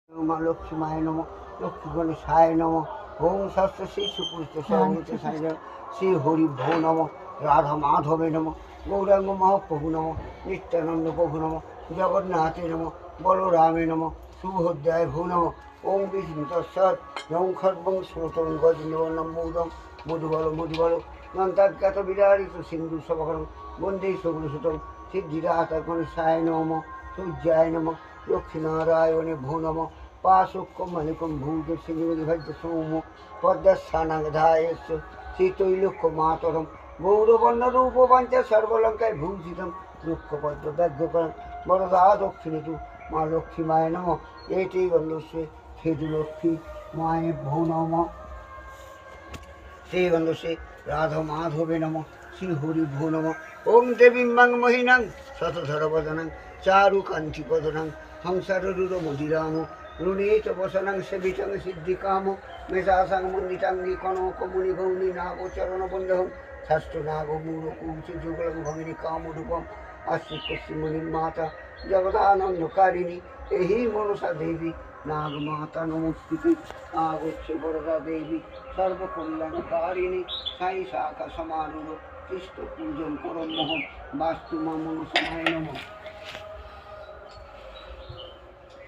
মা লক্ষ্মীমায় নম লক্ষ্মী গণেশায় নম ওম ষষ্ঠ শ্রী সুপুরিত সর্বত সাই শ্রী হরি ভো নম রাধা মাধবে নম গৌরাঙ্গ মহাপ্রভু নম নিত্যানন্দ প্রভু নম জগন্নাথে নম বলরামে নম সুভদ্রায় ভো নম ওম বিষ্ণু তৎসৎ যং খর্বং শ্রোতং গজনম মৌদম মধুবল মধুবল নন্তাজ্ঞাত বিরারিত সিন্ধু সভরম বন্দে সগুরুসুতম সিদ্ধিদাতা গণেশায় নম সূর্যায় নম লক্ষ্মীনারায়ণে ভো নম পাশোক্কম মালিকম ভূত সিংহভাজ্য সৌম পদ্মস্থানাধায়স্য শ্রীতৈলোক্য মাতরম গৌরবর্ণরূপ পঞ্চ সর্বলঙ্কায় ভূষিতম দুঃখপদ্ম ব্যগ্রকরণ বরদা দক্ষিণে তু মা লক্ষ্মীমায় নম এটি গন্ধস্যে সেতুলক্ষ্মী মায়ে ভো নম শ্রী গন্ধস্যে রাধা মাধবে নম শ্রী হরি ভো নম ওম দেবীম্বাং মহিনাং শতধরবদনাং চারুকান্তিপদনাং হংসারুর মধিরাম রুণীত বসনাং সেবিতং সিদ্ধিকাম মেষাসাং মন্দিতাঙ্গি কনক মুনি গৌরী নাগচরণ বন্ধহং ষষ্ঠ নাগ মূল কুঞ্চ যুগলং ভগিনী কামরূপম আশ্রিকস্য মুনির মাতা জগদানন্দকারিণী এহি মনসা দেবী নাগ মাতা নমস্তুতে আগচ্ছে বরদা দেবী সর্বকল্যাণকারিণী সাই শাখা সমারূঢ় কৃষ্ণ পূজন পরম মোহন বাস্তু মা মনসায় নমঃ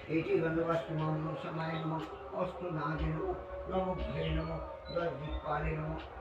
এটি গন্ধবাস্তু মা মনসায় নমঃ অষ্টনাগে নমঃ নবগ্রহে নমঃ দশদিক্পালে নমঃ